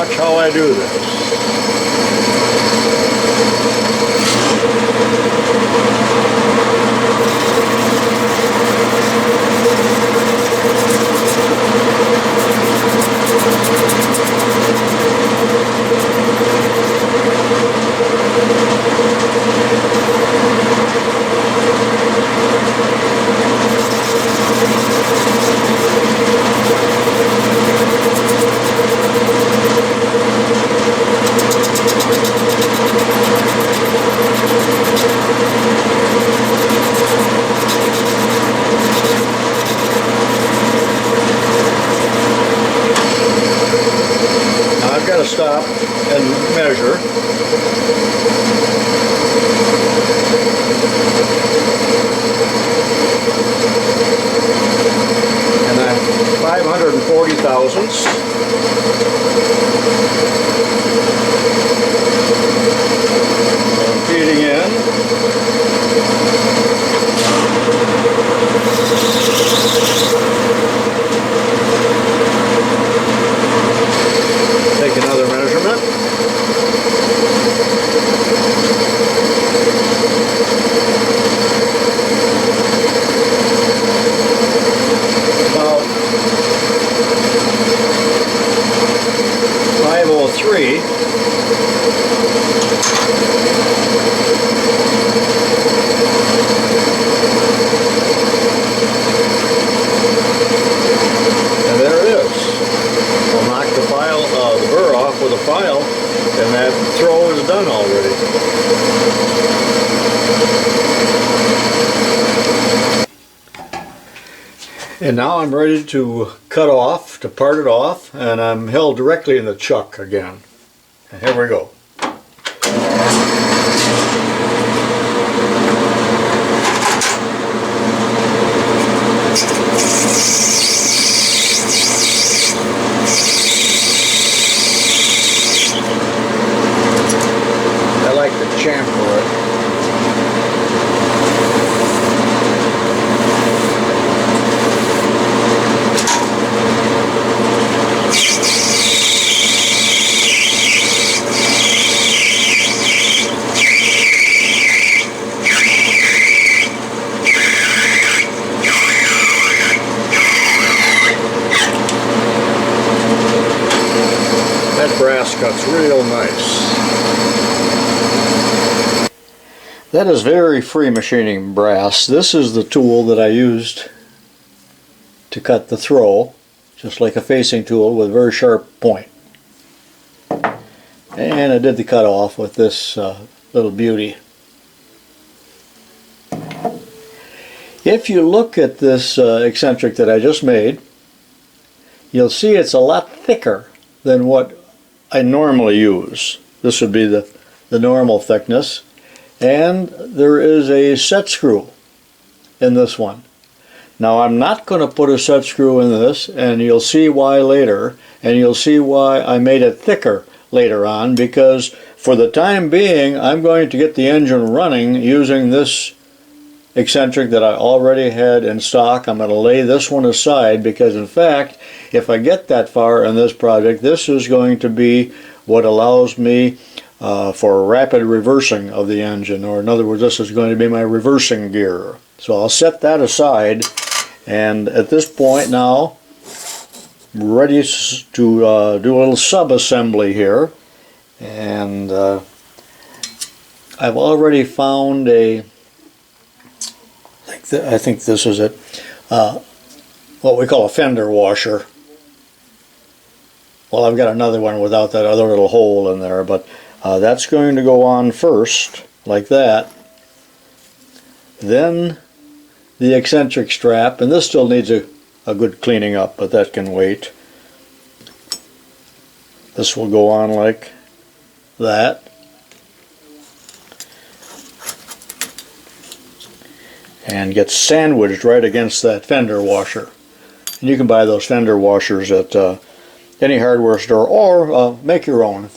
watch how I do this. Stop and measure. And I'm 540 thousandths. I'm feeding in. Take another measurement. About 503. And there it is. I'll knock the burr off with a file, and that throw is done already. And now I'm ready to cut off, to part it off, and I'm held directly in the chuck again. And here we go. Chamfer it. That brass cuts real nice. That is very free machining brass. This is the tool that I used to cut the throw, just like a facing tool with a very sharp point. And I did the cut off with this little beauty. If you look at this eccentric that I just made, you'll see it's a lot thicker than what I normally use. This would be the normal thickness. And there is a set screw in this one. Now I'm not going to put a set screw in this, and you'll see why later, and you'll see why I made it thicker later on, because for the time being I'm going to get the engine running using this eccentric that I already had in stock. I'm going to lay this one aside because in fact if I get that far in this project, this is going to be what allows me for rapid reversing of the engine, or in other words, this is going to be my reversing gear. So I'll set that aside, and at this point now, ready to do a little sub-assembly here. And I've already found a, I think this is it, what we call a Fender Washer. Well, I've got another one without that other little hole in there, but that's going to go on first, like that. Then the eccentric strap, and this still needs a good cleaning up, but that can wait. This will go on like that. And get sandwiched right against that fender washer. And you can buy those fender washers at any hardware store, or make your own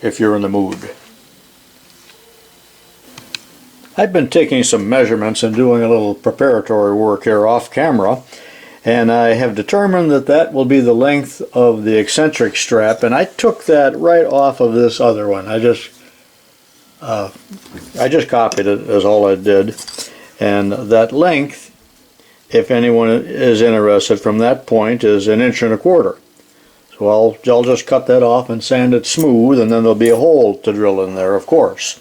if you're in the mood. I've been taking some measurements and doing a little preparatory work here off camera, And I have determined that that will be the length of the eccentric strap, and I took that right off of this other one. I just copied it, is all I did. And that length, if anyone is interested, from that point is 1.25 inches. So I'll just cut that off and sand it smooth, and then there'll be a hole to drill in there, of course.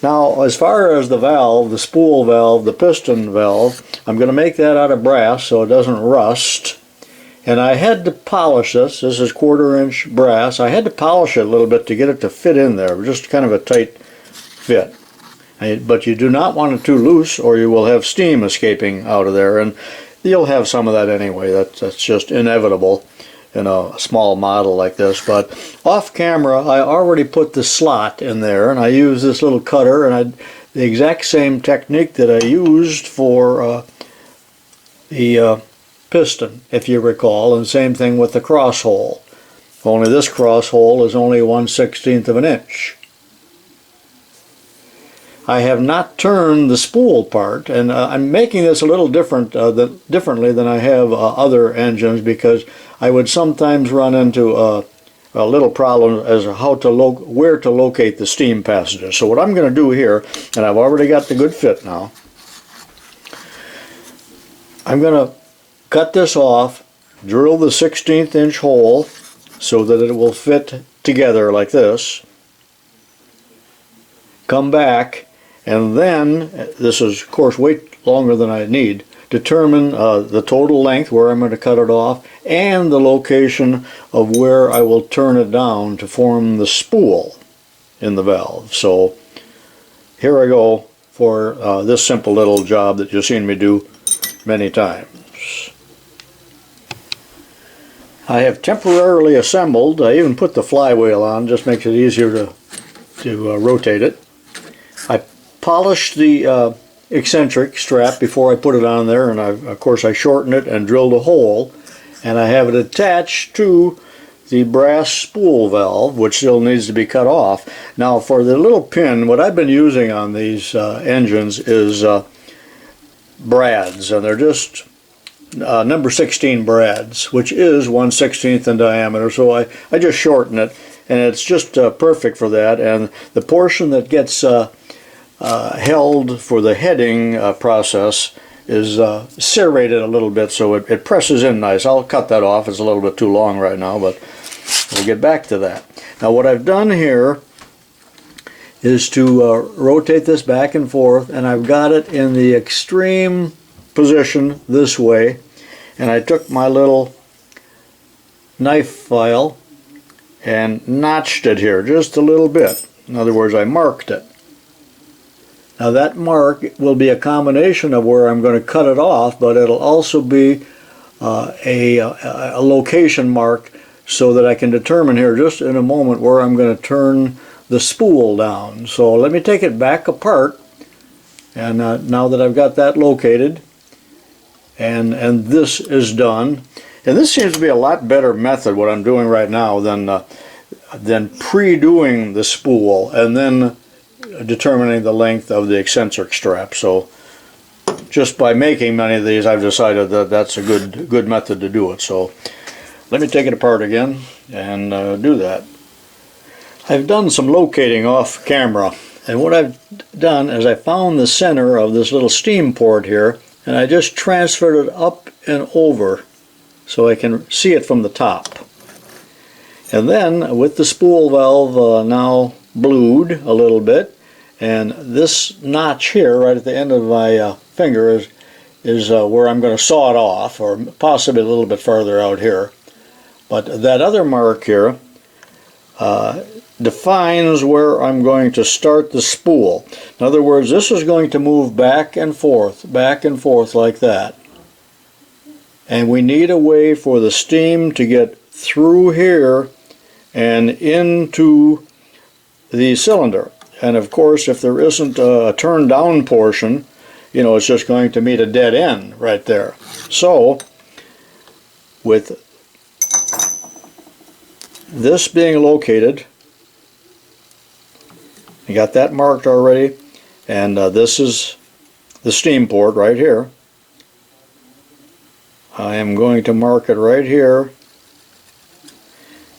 Now, as far as the valve, the spool valve, the piston valve, I'm going to make that out of brass so it doesn't rust. And I had to polish this. This is 1/4 inch brass. I had to polish it a little bit to get it to fit in there, just kind of a tight fit. But you do not want it too loose, or you will have steam escaping out of there, and you'll have some of that anyway. That's just inevitable in a small model like this. But off camera, I already put the slot in there, and I use this little cutter, and the exact same technique that I used for the piston, if you recall, and same thing with the cross hole. Only this cross hole is only 1/16 of an inch. I have not turned the spool part, and I'm making this a little differently than I have other engines, because I would sometimes run into a little problem as to where to locate the steam passages. So what I'm going to do here, and I've already got the good fit now, I'm going to cut this off, drill the 1/16 inch hole so that it will fit together like this, come back, and then, this is of course way longer than I need, determine the total length where I'm going to cut it off, and the location of where I will turn it down to form the spool in the valve. So here I go for this simple little job that you've seen me do many times. I have temporarily assembled, I even put the flywheel on, just makes it easier to rotate it. I polished the eccentric strap before I put it on there, and of course I shortened it and drilled a hole, and I have it attached to the brass spool valve, which still needs to be cut off. Now for the little pin, what I've been using on these engines is brads, and they're just number 16 brads, which is 1/16 in diameter, so I just shorten it, and it's just perfect for that. And the portion that gets held for the heading process is serrated a little bit, so it presses in nice. I'll cut that off. It's a little bit too long right now, but we'll get back to that. Now what I've done here is to rotate this back and forth, and I've got it in the extreme position this way, and I took my little knife file and notched it here just a little bit. In other words, I marked it. Now that mark will be a combination of where I'm going to cut it off, but it'll also be a location mark so that I can determine here just in a moment where I'm going to turn the spool down. So let me take it back apart, and now that I've got that located and this is done, and this seems to be a lot better method what I'm doing right now than pre-doing the spool and then determining the length of the eccentric strap. So just by making many of these, I've decided that that's a good method to do it. So let me take it apart again and do that. I've done some locating off camera, and what I've done is I found the center of this little steam port here, and I just transferred it up and over so I can see it from the top. And then with the spool valve now blued a little bit, and this notch here right at the end of my finger is where I'm going to saw it off, or possibly a little bit farther out here. But that other mark here defines where I'm going to start the spool. In other words, this is going to move back and forth like that. And we need a way for the steam to get through here and into the cylinder. And of course, if there isn't a turn down portion, you know, it's just going to meet a dead end right there. So with this being located, I got that marked already, and this is the steam port right here. I am going to mark it right here,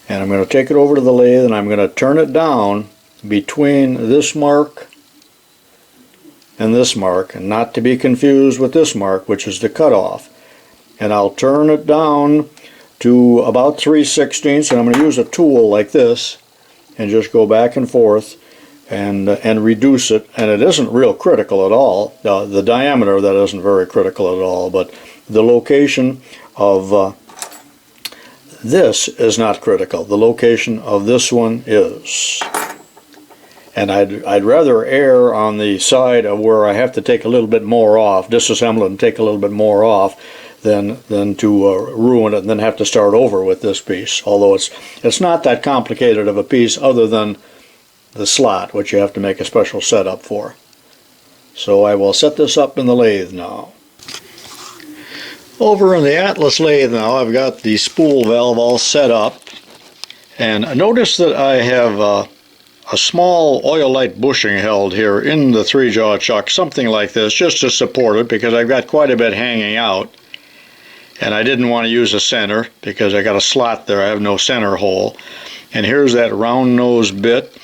and I'm going to take it over to the lathe and I'm going to turn it down between this mark and this mark, and not to be confused with this mark, which is the cutoff. And I'll turn it down to about 3/16, and I'm going to use a tool like this and just go back and forth and reduce it. And it isn't real critical at all. The diameter, that isn't very critical at all, but the location of this is not critical. The location of this one is. And I'd rather err on the side of where I have to take a little bit more off, disassemble it and take a little bit more off, than to ruin it and then have to start over with this piece. Although it's not that complicated of a piece, other than the slot, which you have to make a special setup for. So I will set this up in the lathe now. Over in the Atlas lathe now, I've got the spool valve all set up, and notice that I have a small oil light bushing held here in the 3-jaw chuck, something like this, just to support it, because I've got quite a bit hanging out. And I didn't want to use a center because I got a slot there. I have no center hole. And here's that round nose bit,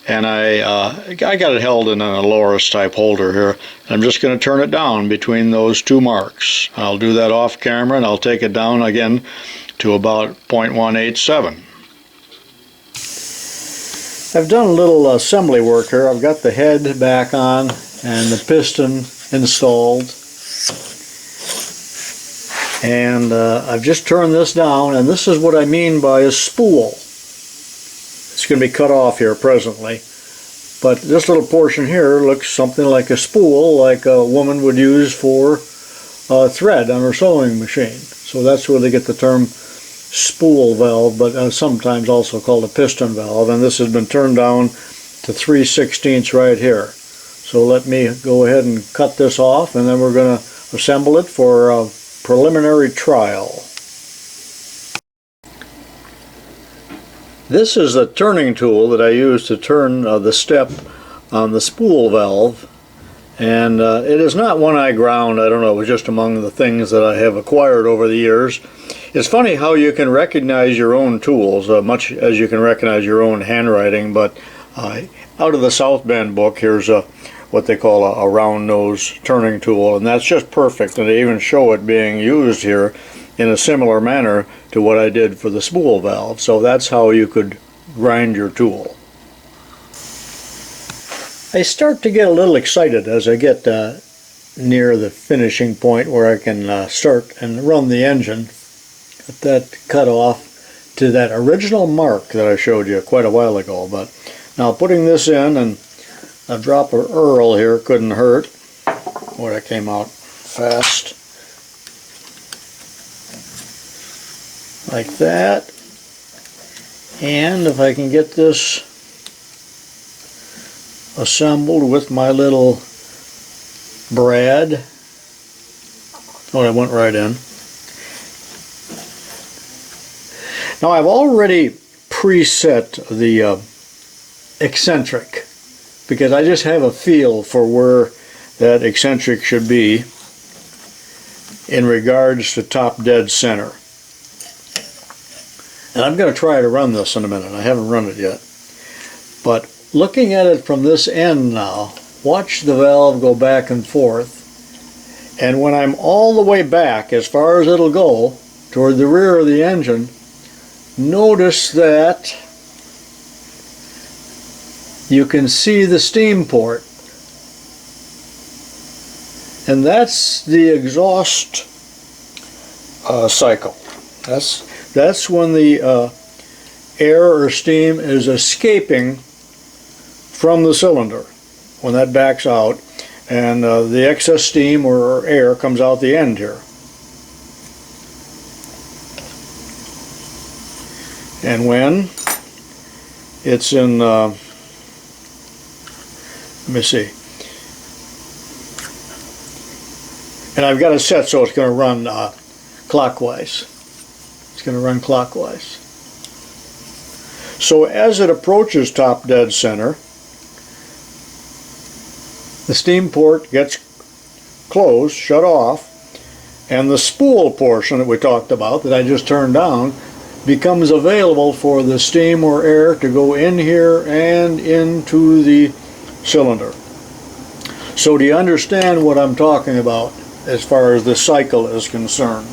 and I got it held in an Loris type holder here. I'm just going to turn it down between those two marks. I'll do that off camera, and I'll take it down again to about 0.187. I've done a little assembly work here. I've got the head back on and the piston installed. And I've just turned this down, and this is what I mean by a spool. It's going to be cut off here presently, but this little portion here looks something like a spool, like a woman would use for thread on her sewing machine. So that's where they get the term spool valve, but sometimes also called a piston valve. And this has been turned down to 3/16 right here. So let me go ahead and cut this off, and then we're going to assemble it for preliminary trial. This is the turning tool that I use to turn the step on the spool valve, and it is not one I ground. I don't know, it was just among the things that I have acquired over the years. It's funny how you can recognize your own tools, much as you can recognize your own handwriting, but out of the South Bend book, here's what they call a round nose turning tool, and that's just perfect, and they even show it being used here in a similar manner to what I did for the spool valve. So that's how you could grind your tool. I start to get a little excited as I get near the finishing point where I can start and run the engine. Get that cut off to that original mark that I showed you quite a while ago. But now putting this in, and a drop of Earl here couldn't hurt. Boy, that came out fast. Like that. And if I can get this assembled with my little brad. Oh, it went right in. Now I've already preset the eccentric, because I just have a feel for where that eccentric should be in regards to top dead center. And I'm going to try to run this in a minute. I haven't run it yet. But looking at it from this end now, watch the valve go back and forth. And when I'm all the way back, as far as it'll go, toward the rear of the engine, notice that you can see the steam port. And that's the exhaust cycle. That's when the air or steam is escaping from the cylinder, when that backs out, and the excess steam or air comes out the end here. And when it's in, let me see, and I've got it set so it's going to run clockwise. It's going to run clockwise. So as it approaches top dead center, the steam port gets closed, shut off, And the spool portion that we talked about, that I just turned down, becomes available for the steam or air to go in here and into the cylinder. So do you understand what I'm talking about as far as the cycle is concerned?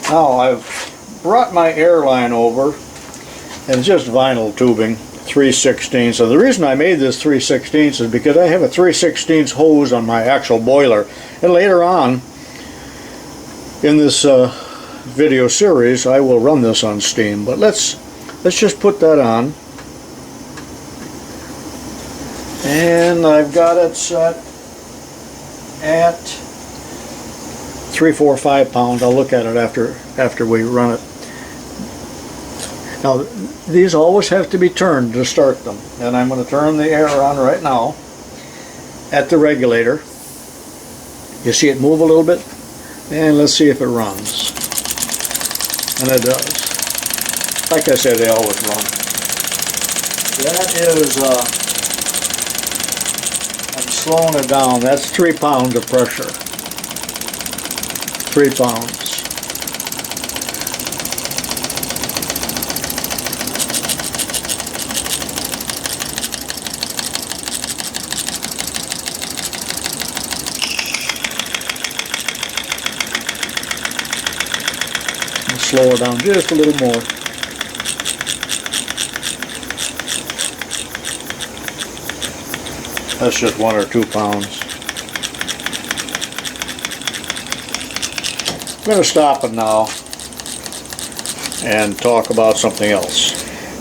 Now I've brought my air line over, and it's just vinyl tubing, 3/16. So the reason I made this 3/16 is because I have a 3/16 hose on my actual boiler, and later on in this video series I will run this on steam. But let's just put that on, and I've got it set at 3, 4, 5 pounds. I'll look at it after we run it. Now these always have to be turned to start them, and I'm going to turn the air on right now at the regulator. You see it move a little bit, and let's see if it runs. And it does. Like I said, they always run. That is, I'm slowing it down. That's 3 pounds of pressure. 3 pounds. Slow it down just a little more. That's just 1 or 2 pounds. I'm going to stop it now and talk about something else.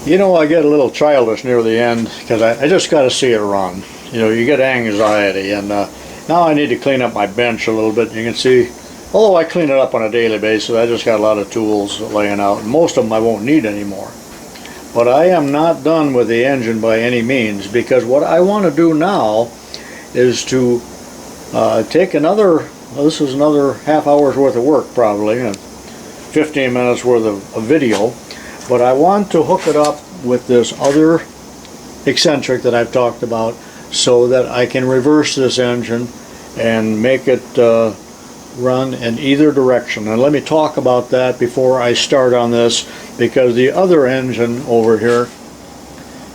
You know, I get a little childish near the end because I just got to see it run. You know, you get anxiety, and now I need to clean up my bench a little bit. You can see, although I clean it up on a daily basis, I just got a lot of tools laying out, and most of them I won't need anymore. But I am not done with the engine by any means, because what I want to do now is to take another, well, this is another half hour's worth of work probably, and 15 minutes worth of video, but I want to hook it up with this other eccentric that I've talked about so that I can reverse this engine and make it run in either direction. And let me talk about that before I start on this, because the other engine over here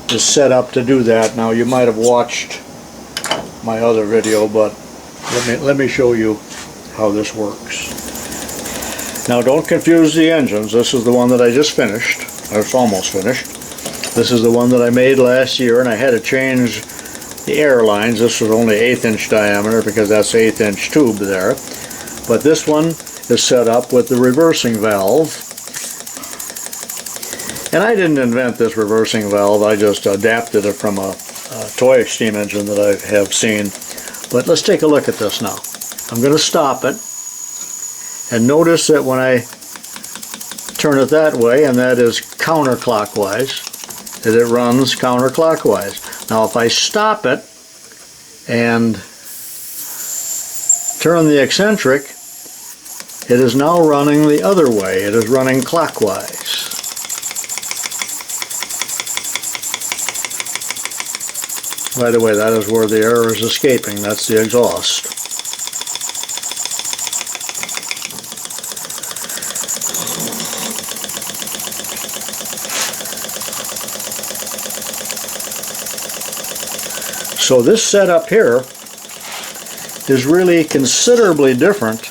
is set up to do that. Now you might have watched my other video, but let me show you how this works. Now don't confuse the engines. This is the one that I just finished, or it's almost finished. This is the one that I made last year, and I had to change the air lines. This was only 1/8 inch diameter because that's 1/8 inch tube there. But this one is set up with the reversing valve. And I didn't invent this reversing valve, I just adapted it from a toy steam engine that I have seen. But let's take a look at this now. I'm going to stop it, and notice that when I turn it that way, and that is counterclockwise, that it runs counterclockwise. Now if I stop it and turn the eccentric, it is now running the other way. It is running clockwise. By the way, that is where the air is escaping. That's the exhaust. So this setup here is really considerably different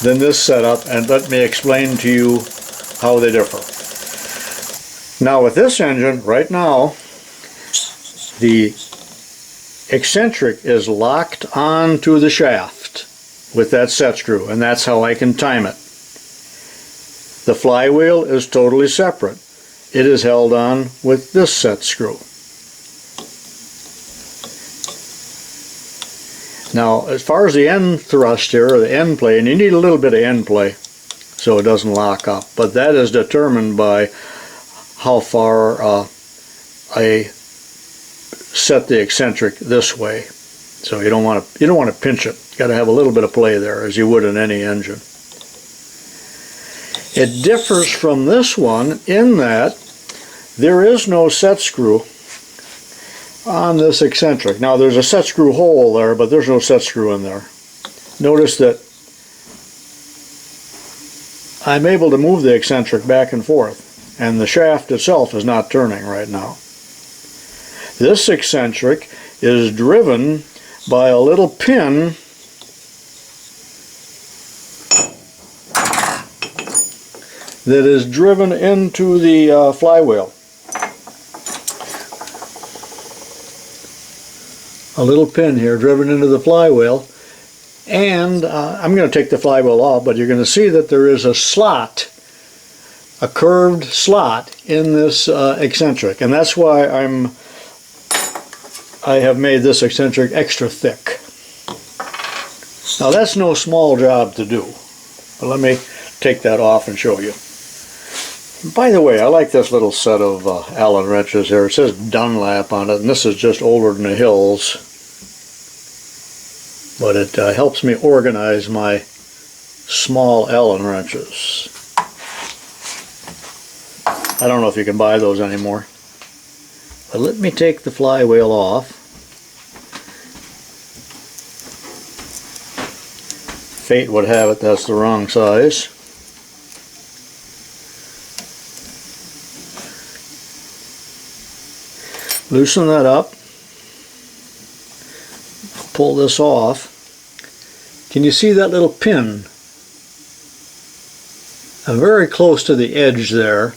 than this setup, and let me explain to you how they differ. Now with this engine, right now, the eccentric is locked onto the shaft with that set screw, and that's how I can time it. The flywheel is totally separate. It is held on with this set screw. Now, as far as the end thrust here, or the end play, and you need a little bit of end play so it doesn't lock up, but that is determined by how far I set the eccentric this way. So you don't want to pinch it. You got to have a little bit of play there, as you would in any engine. It differs from this one in that there is no set screw on this eccentric. Now there's a set screw hole there, but there's no set screw in there. notice that I'm able to move the eccentric back and forth, and the shaft itself is not turning right now. This eccentric is driven by a little pin that is driven into the flywheel. A little pin here driven into the flywheel, and I'm going to take the flywheel off, but you're going to see that there is a slot, a curved slot in this eccentric, and that's why I have made this eccentric extra thick. Now that's no small job to do, but let me take that off and show you. By the way, I like this little set of Allen wrenches here. It says Dunlap on it, and this is just older than the hills. But it helps me organize my small Allen wrenches. I don't know if you can buy those anymore. But let me take the flywheel off. Fate would have it that's the wrong size. Loosen that up. Pull this off. Can you see that little pin? I'm very close to the edge there,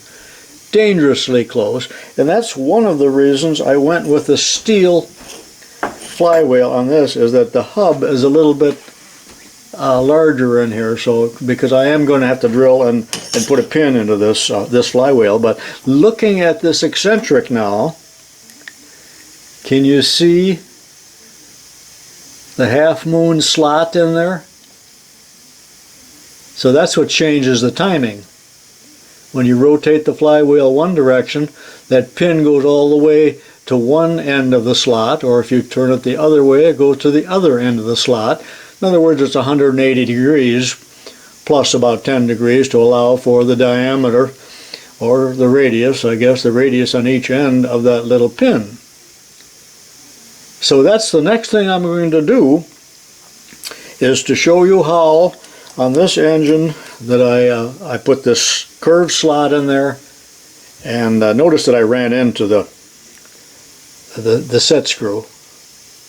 dangerously close, and that's one of the reasons I went with the steel flywheel on this, is that the hub is a little bit larger in here, so because I am going to have to drill and put a pin into this this flywheel. But looking at this eccentric now, can you see the half moon slot in there? So that's what changes the timing. When you rotate the flywheel one direction, that pin goes all the way to one end of the slot, or if you turn it the other way, it goes to the other end of the slot. In other words, it's 180 degrees plus about 10 degrees to allow for the diameter, or the radius, I guess the radius on each end of that little pin. So that's the next thing I'm going to do, is to show you how on this engine that I put this curved slot in there, and notice that I ran into the set screw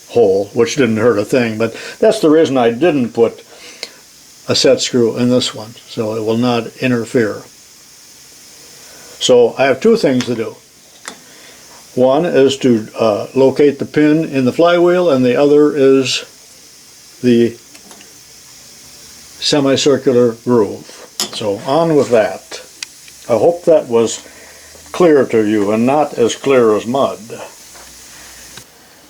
hole, which didn't hurt a thing, but that's the reason I didn't put a set screw in this one, so it will not interfere. So I have two things to do. One is to locate the pin in the flywheel, and the other is the semicircular groove. So on with that. I hope that was clear to you and not as clear as mud.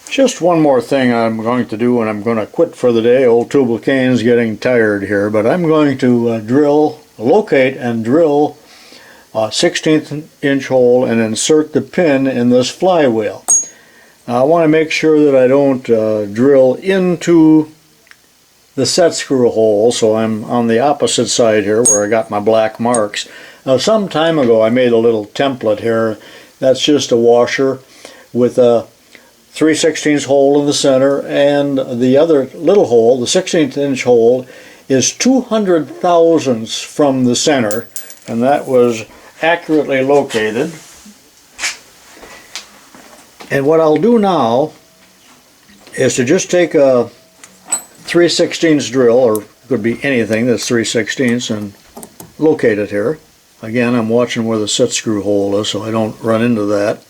Just one more thing I'm going to do, and I'm going to quit for the day. Old tubalcain's getting tired here, but I'm going to locate and drill a 16th inch hole and insert the pin in this flywheel. Now I want to make sure that I don't drill into the set screw hole, so I'm on the opposite side here where I got my black marks. Now some time ago I made a little template here. That's just a washer with a 3/16 hole in the center, and the other little hole, the 16th inch hole, is 200 thousandths from the center, and that was accurately located. And what I'll do now is to just take a 3/16 drill, or it could be anything that's 3/16, and locate it here. Again, I'm watching where the set screw hole is so I don't run into that.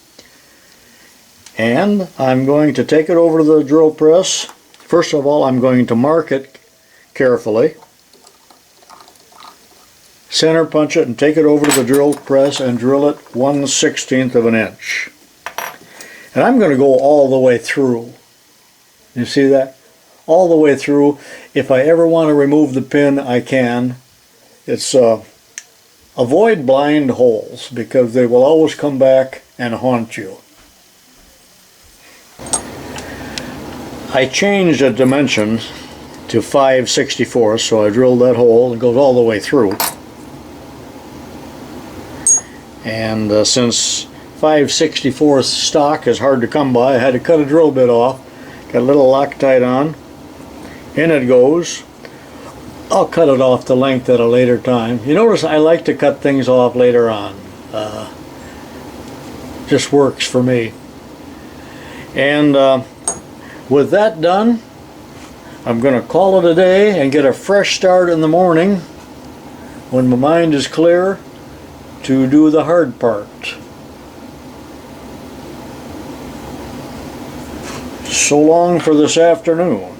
And I'm going to take it over to the drill press. First of all, I'm going to mark it carefully, center punch it, and take it over to the drill press and drill it 1/16 of an inch. And I'm going to go all the way through. You see that? All the way through. If I ever want to remove the pin, I can. It's avoid blind holes, because they will always come back and haunt you. I changed a dimension to 5/64, so I drilled that hole. It goes all the way through. And since 5/64 stock is hard to come by, I had to cut a drill bit off. Got a little Loctite on. In it goes. I'll cut it off the length at a later time. You notice I like to cut things off later on. Just works for me. And with that done, I'm going to call it a day and get a fresh start in the morning when my mind is clear to do the hard part. So long for this afternoon.